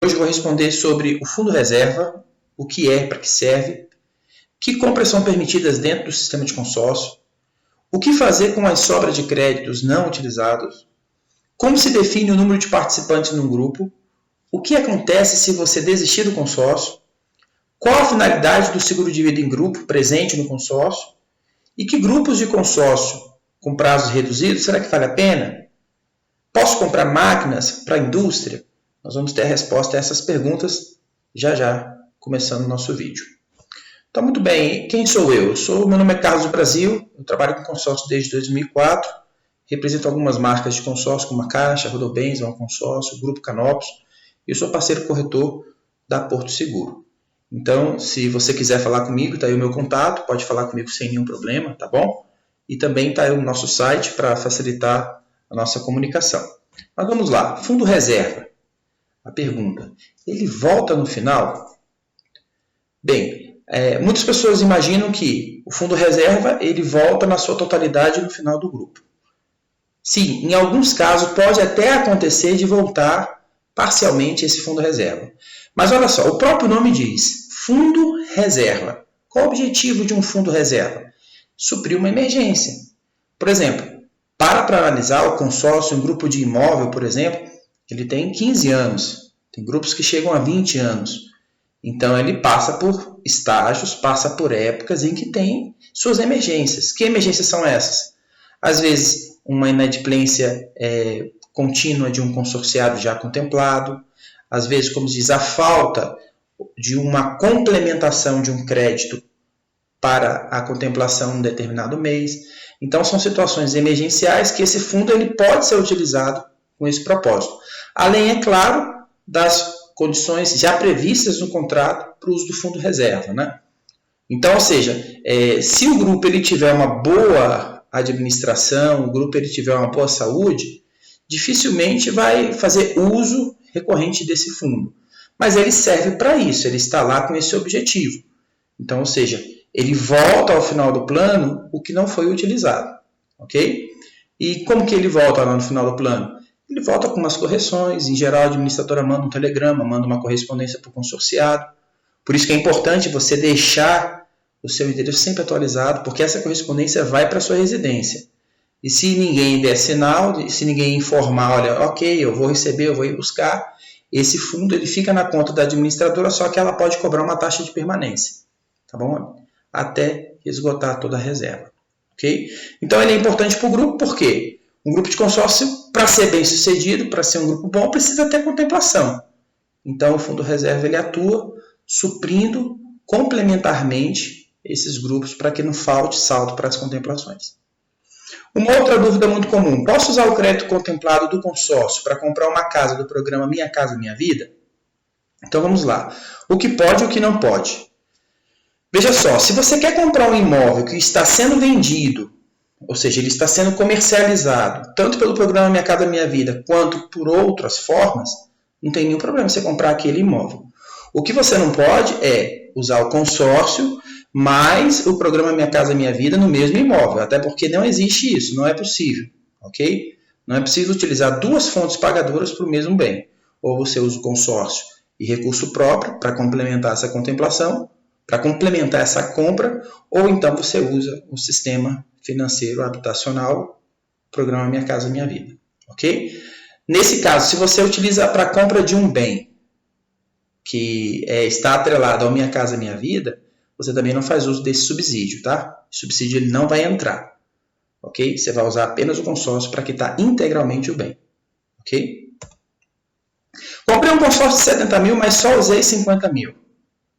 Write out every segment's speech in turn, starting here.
Hoje eu vou responder sobre o fundo reserva, o que é, para que serve, que compras são permitidas dentro do sistema de consórcio, o que fazer com as sobras de créditos não utilizados, como se define o número de participantes num grupo, o que acontece se você desistir do consórcio, qual a finalidade do seguro de vida em grupo presente no consórcio e que grupos de consórcio com prazos reduzidos será que vale a pena? Posso comprar máquinas para a indústria? Nós vamos ter a resposta a essas perguntas já, começando o nosso vídeo. Então, muito bem, quem sou eu? Meu nome é Carlos do Brasil, eu trabalho com consórcio desde 2004, represento algumas marcas de consórcio como a Caixa, Rodobens, um consórcio, o Grupo Canopus, e eu sou parceiro corretor da Porto Seguro. Então, se você quiser falar comigo, está aí o meu contato, pode falar comigo sem nenhum problema, tá bom? E também está aí o nosso site para facilitar a nossa comunicação. Mas vamos lá, fundo reserva. A pergunta, ele volta no final? Bem, muitas pessoas imaginam que o fundo reserva ele volta na sua totalidade no final do grupo. Sim, em alguns casos pode até acontecer de voltar parcialmente esse fundo reserva. Mas olha só, o próprio nome diz, fundo reserva. Qual o objetivo de um fundo reserva? Suprir uma emergência. Por exemplo, para analisar o consórcio, um grupo de imóvel, por exemplo, ele tem 15 anos, tem grupos que chegam a 20 anos. Então, ele passa por estágios, passa por épocas em que tem suas emergências. Que emergências são essas? Às vezes, uma inadimplência contínua de um consorciado já contemplado. Às vezes, como se diz, a falta de uma complementação de um crédito para a contemplação em um determinado mês. Então, são situações emergenciais que esse fundo ele pode ser utilizado com esse propósito. Além, é claro, das condições já previstas no contrato para o uso do fundo reserva, né? Então, ou seja, se o grupo ele tiver uma boa administração, o grupo ele tiver uma boa saúde, dificilmente vai fazer uso recorrente desse fundo. Mas ele serve para isso, ele está lá com esse objetivo. Então, ou seja, ele volta ao final do plano o que não foi utilizado, ok? E como que ele volta lá no final do plano? Ele volta com umas correções, em geral a administradora manda um telegrama, manda uma correspondência para o consorciado. Por isso que é importante você deixar o seu endereço sempre atualizado, porque essa correspondência vai para a sua residência. E se ninguém der sinal, se ninguém informar, olha, ok, eu vou receber, eu vou ir buscar, esse fundo ele fica na conta da administradora, só que ela pode cobrar uma taxa de permanência, tá bom? Até esgotar toda a reserva, ok? Então ele é importante para o grupo, por quê? Um grupo de consórcio, para ser bem sucedido, para ser um grupo bom, precisa ter contemplação. Então o fundo reserva ele atua suprindo complementarmente esses grupos para que não falte saldo para as contemplações. Uma outra dúvida muito comum, posso usar o crédito contemplado do consórcio para comprar uma casa do programa Minha Casa Minha Vida? Então vamos lá, o que pode e o que não pode. Veja só, se você quer comprar um imóvel que está sendo vendido, ou seja, ele está sendo comercializado, tanto pelo programa Minha Casa Minha Vida, quanto por outras formas, não tem nenhum problema você comprar aquele imóvel. O que você não pode é usar o consórcio mais o programa Minha Casa Minha Vida no mesmo imóvel, até porque não existe isso, não é possível, ok? Não é possível utilizar duas fontes pagadoras para o mesmo bem. Ou você usa o consórcio e recurso próprio para complementar essa contemplação, para complementar essa compra, ou então você usa o sistema financeiro habitacional, programa Minha Casa Minha Vida, ok? Nesse caso, se você utiliza para a compra de um bem que está atrelado ao Minha Casa Minha Vida, você também não faz uso desse subsídio, tá? O subsídio ele não vai entrar, ok? Você vai usar apenas o consórcio para quitar integralmente o bem, ok? Comprei um consórcio de 70 mil, mas só usei 50 mil.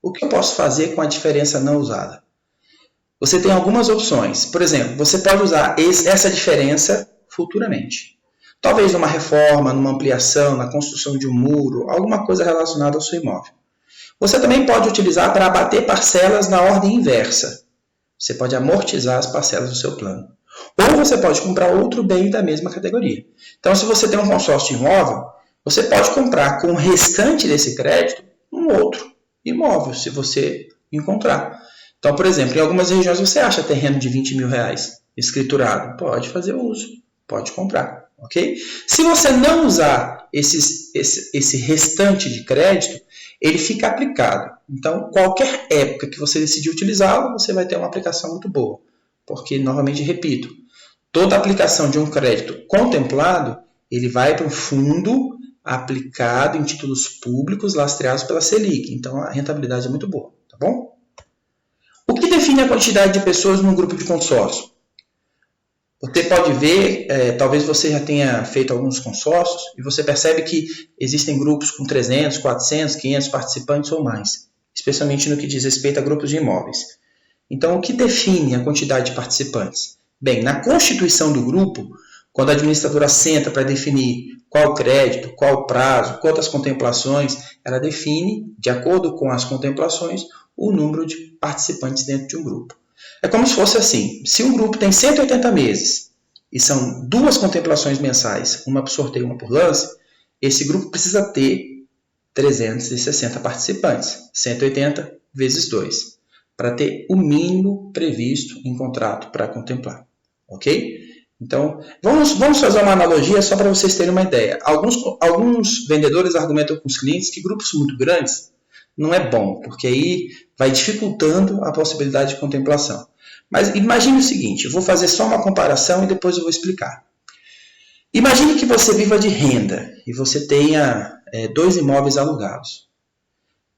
O que eu posso fazer com a diferença não usada? Você tem algumas opções. Por exemplo, você pode usar essa diferença futuramente. Talvez numa reforma, numa ampliação, na construção de um muro, alguma coisa relacionada ao seu imóvel. Você também pode utilizar para abater parcelas na ordem inversa. Você pode amortizar as parcelas do seu plano. Ou você pode comprar outro bem da mesma categoria. Então, se você tem um consórcio de imóvel, você pode comprar com o restante desse crédito um outro imóvel, se você encontrar. Então, por exemplo, em algumas regiões você acha terreno de 20 mil reais escriturado. Pode fazer uso, pode comprar, ok? Se você não usar esse restante de crédito, ele fica aplicado. Então, qualquer época que você decidir utilizá-lo, você vai ter uma aplicação muito boa. Porque, novamente, repito, toda aplicação de um crédito contemplado, ele vai para um fundo aplicado em títulos públicos lastreados pela Selic. Então, a rentabilidade é muito boa, tá bom? O que define a quantidade de pessoas num grupo de consórcio? Você pode ver, talvez você já tenha feito alguns consórcios, e você percebe que existem grupos com 300, 400, 500 participantes ou mais, especialmente no que diz respeito a grupos de imóveis. Então, o que define a quantidade de participantes? Bem, na constituição do grupo, quando a administradora senta para definir qual crédito, qual prazo, quantas contemplações, ela define, de acordo com as contemplações, o número de participantes dentro de um grupo. É como se fosse assim, se um grupo tem 180 meses e são 2 contemplações mensais, uma por sorteio e uma por lance, esse grupo precisa ter 360 participantes, 180 vezes 2, para ter o mínimo previsto em contrato para contemplar. Ok? Então, vamos fazer uma analogia só para vocês terem uma ideia. Alguns vendedores argumentam com os clientes que grupos muito grandes não é bom, porque aí vai dificultando a possibilidade de contemplação. Mas imagine o seguinte, eu vou fazer só uma comparação e depois eu vou explicar. Imagine que você viva de renda e você tenha 2 imóveis alugados.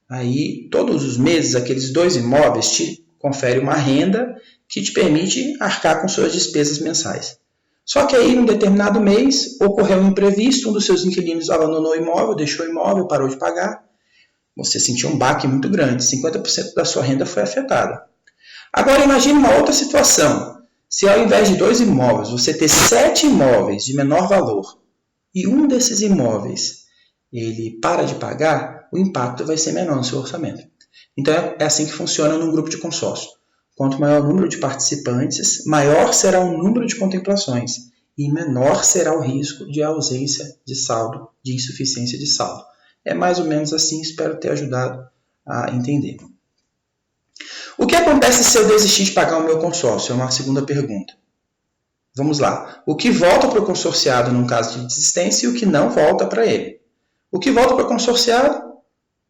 Aí, todos os meses, aqueles 2 imóveis te conferem uma renda que te permite arcar com suas despesas mensais. Só que aí, num determinado mês, ocorreu um imprevisto, um dos seus inquilinos abandonou o imóvel, deixou o imóvel, parou de pagar. Você sentiu um baque muito grande, 50% da sua renda foi afetada. Agora imagine uma outra situação. Se ao invés de 2 imóveis, você ter 7 imóveis de menor valor e um desses imóveis ele para de pagar, o impacto vai ser menor no seu orçamento. Então é assim que funciona num grupo de consórcio. Quanto maior o número de participantes, maior será o número de contemplações e menor será o risco de ausência de saldo, de insuficiência de saldo. É mais ou menos assim, espero ter ajudado a entender. O que acontece se eu desistir de pagar o meu consórcio? É uma segunda pergunta. Vamos lá. O que volta para o consorciado num caso de desistência e o que não volta para ele? O que volta para o consorciado?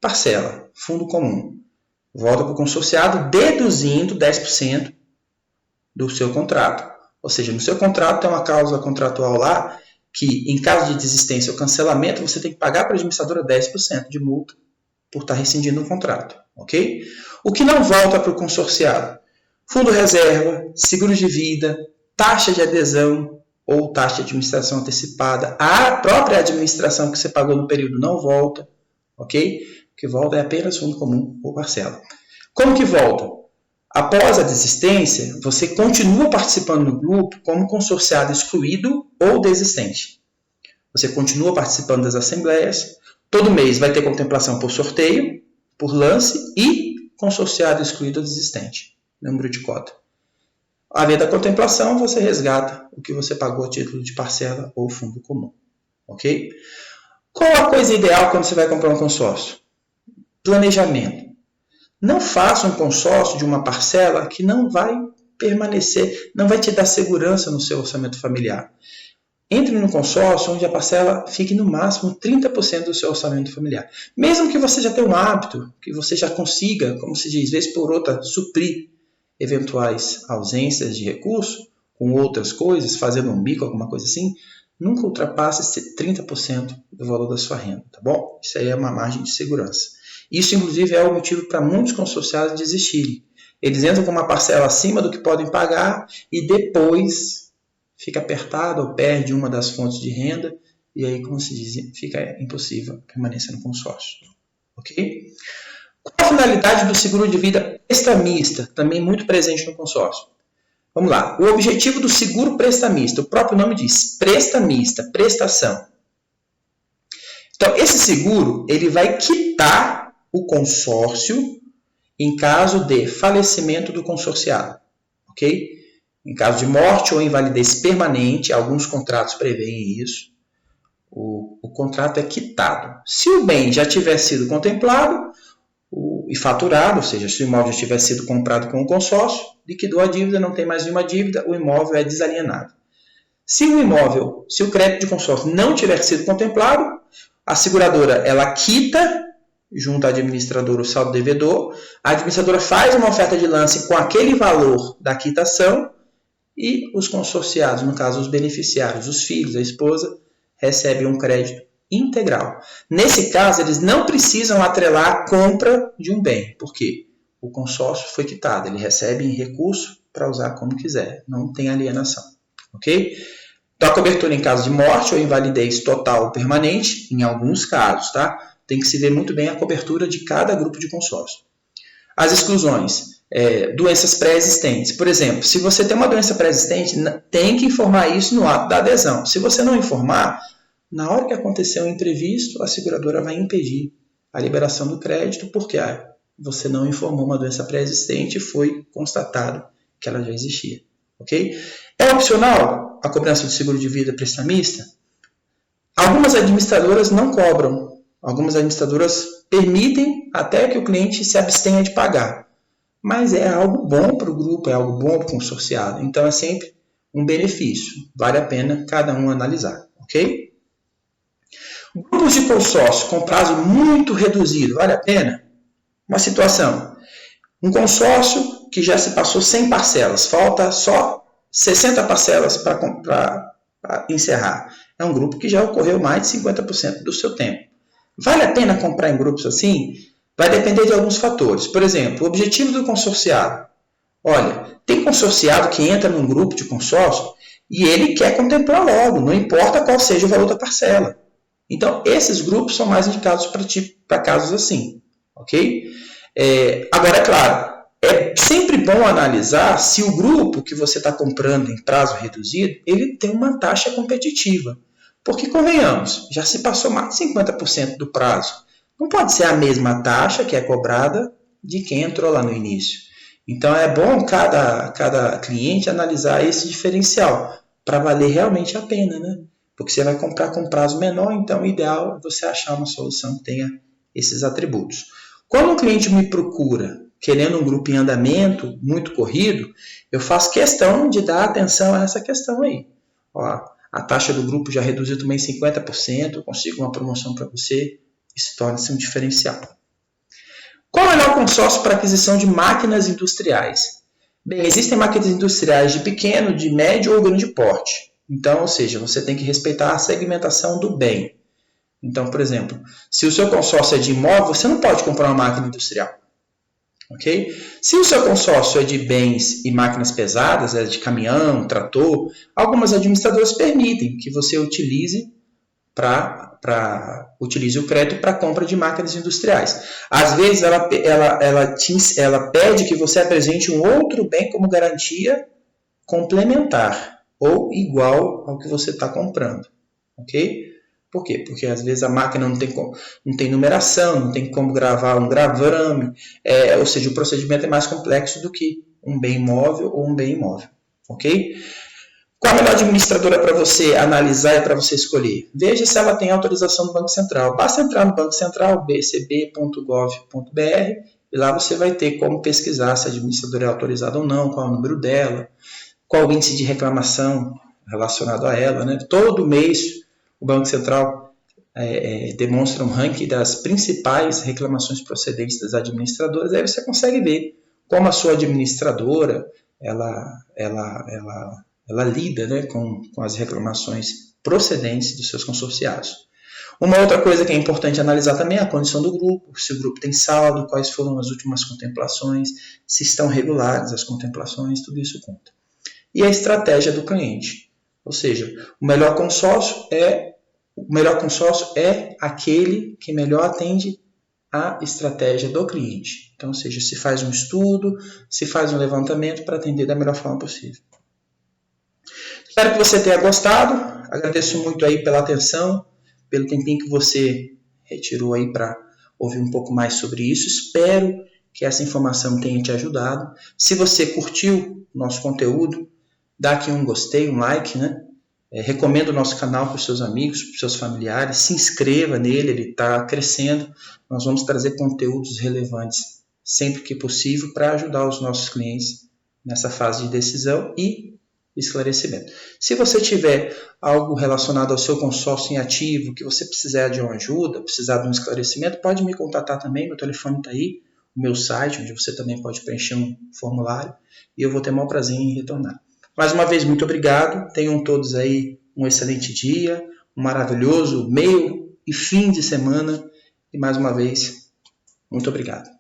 Parcela, fundo comum. Volta para o consorciado deduzindo 10% do seu contrato. Ou seja, no seu contrato tem uma cláusula contratual lá que, em caso de desistência ou cancelamento, você tem que pagar para a administradora 10% de multa por estar rescindindo o contrato. Ok? O que não volta para o consorciado? Fundo reserva, seguro de vida, taxa de adesão ou taxa de administração antecipada. A própria administração que você pagou no período não volta. Ok? O que volta é apenas fundo comum ou parcela. Como que volta? Após a desistência, você continua participando do grupo como consorciado excluído ou desistente. Você continua participando das assembleias. Todo mês vai ter contemplação por sorteio, por lance e consorciado excluído ou desistente. Número de cota. Além da contemplação, você resgata o que você pagou a título de parcela ou fundo comum. Ok? Qual a coisa ideal quando você vai comprar um consórcio? Planejamento. Não faça um consórcio de uma parcela que não vai permanecer, não vai te dar segurança no seu orçamento familiar. Entre no consórcio onde a parcela fique no máximo 30% do seu orçamento familiar. Mesmo que você já tenha um hábito, que você já consiga, como se diz, vez por outra, suprir eventuais ausências de recurso com outras coisas, fazendo um bico, alguma coisa assim, nunca ultrapasse esse 30% do valor da sua renda, tá bom? Isso aí é uma margem de segurança. Isso, inclusive, é o motivo para muitos consorciados desistirem. Eles entram com uma parcela acima do que podem pagar e depois fica apertado ou perde uma das fontes de renda e aí, como se diz, fica impossível permanecer no consórcio. Ok? Qual a finalidade do seguro de vida prestamista, também muito presente no consórcio? Vamos lá. O objetivo do seguro prestamista, o próprio nome diz, prestamista, prestação. Então, esse seguro, ele vai quitar o consórcio em caso de falecimento do consorciado. Ok? Em caso de morte ou invalidez permanente, alguns contratos prevêem isso, o contrato é quitado. Se o bem já tiver sido contemplado e faturado, ou seja, se o imóvel já tiver sido comprado com o consórcio, liquidou a dívida, não tem mais nenhuma dívida, o imóvel é desalienado. Se o crédito de consórcio não tiver sido contemplado, a seguradora ela quita junto à administradora o saldo devedor, a administradora faz uma oferta de lance com aquele valor da quitação e os consorciados, no caso os beneficiários, os filhos, a esposa, recebem um crédito integral. Nesse caso, eles não precisam atrelar a compra de um bem. Por quê? O consórcio foi quitado, ele recebe em recurso para usar como quiser, não tem alienação. Ok? Então, a cobertura em caso de morte ou invalidez total ou permanente, em alguns casos, tá? Tem que se ver muito bem a cobertura de cada grupo de consórcio. As exclusões, doenças pré-existentes. Por exemplo, se você tem uma doença pré-existente, tem que informar isso no ato da adesão. Se você não informar, na hora que acontecer um imprevisto, a seguradora vai impedir a liberação do crédito, porque você não informou uma doença pré-existente e foi constatado que ela já existia. Ok? É opcional a cobrança do seguro de vida prestamista? Algumas administradoras não cobram. Algumas administradoras permitem até que o cliente se abstenha de pagar. Mas é algo bom para o grupo, é algo bom para o consorciado. Então é sempre um benefício. Vale a pena cada um analisar. Ok? Grupos de consórcio com prazo muito reduzido, vale a pena? Uma situação. Um consórcio que já se passou 100 parcelas, falta só 60 parcelas para encerrar. É um grupo que já ocorreu mais de 50% do seu tempo. Vale a pena comprar em grupos assim? Vai depender de alguns fatores. Por exemplo, o objetivo do consorciado. Olha, tem consorciado que entra num grupo de consórcio e ele quer contemplar logo, não importa qual seja o valor da parcela. Então, esses grupos são mais indicados para casos assim. Ok? Agora, é claro, é sempre bom analisar se o grupo que você está comprando em prazo reduzido, ele tem uma taxa competitiva. Porque, convenhamos, já se passou mais de 50% do prazo. Não pode ser a mesma taxa que é cobrada de quem entrou lá no início. Então, é bom cada cliente analisar esse diferencial para valer realmente a pena, né? Porque você vai comprar com prazo menor, então o ideal é você achar uma solução que tenha esses atributos. Quando um cliente me procura querendo um grupo em andamento, muito corrido, eu faço questão de dar atenção a essa questão aí. Ó, a taxa do grupo já reduziu também 50%, eu consigo uma promoção para você, isso torna-se um diferencial. Qual é o melhor consórcio para aquisição de máquinas industriais? Bem, existem máquinas industriais de pequeno, de médio ou grande porte. Então, ou seja, você tem que respeitar a segmentação do bem. Então, por exemplo, se o seu consórcio é de imóvel, você não pode comprar uma máquina industrial. Okay? Se o seu consórcio é de bens e máquinas pesadas, de caminhão, trator, algumas administradoras permitem que você utilize o crédito para compra de máquinas industriais. Às vezes ela pede que você apresente um outro bem como garantia complementar ou igual ao que você está comprando. Ok? Por quê? Porque às vezes a máquina não tem numeração, não tem como gravar um gravame, ou seja, o procedimento é mais complexo do que um bem móvel ou um bem imóvel. Ok? Qual a melhor administradora para você analisar e para você escolher? Veja se ela tem autorização do Banco Central. Basta entrar no Banco Central, bcb.gov.br, e lá você vai ter como pesquisar se a administradora é autorizada ou não, qual é o número dela, qual o índice de reclamação relacionado a ela. Né? Todo mês o Banco Central demonstra um ranking das principais reclamações procedentes das administradoras. Aí você consegue ver como a sua administradora ela lida, né, com as reclamações procedentes dos seus consorciados. Uma outra coisa que é importante analisar também é a condição do grupo, se o grupo tem saldo, quais foram as últimas contemplações, se estão regulares as contemplações, tudo isso conta. E a estratégia do cliente, ou seja, o melhor consórcio é aquele que melhor atende a estratégia do cliente. Então, ou seja, se faz um estudo, se faz um levantamento para atender da melhor forma possível. Espero que você tenha gostado. Agradeço muito aí pela atenção, pelo tempinho que você retirou aí para ouvir um pouco mais sobre isso. Espero que essa informação tenha te ajudado. Se você curtiu o nosso conteúdo, dá aqui um gostei, um like, né? Recomendo o nosso canal para os seus amigos, para os seus familiares. Se inscreva nele, ele está crescendo. Nós vamos trazer conteúdos relevantes sempre que possível para ajudar os nossos clientes nessa fase de decisão e esclarecimento. Se você tiver algo relacionado ao seu consórcio em ativo, que você precisar de uma ajuda, precisar de um esclarecimento, pode me contatar também, meu telefone está aí, o meu site, onde você também pode preencher um formulário, e eu vou ter o maior prazer em retornar. Mais uma vez, muito obrigado, tenham todos aí um excelente dia, um maravilhoso meio e fim de semana, e mais uma vez, muito obrigado.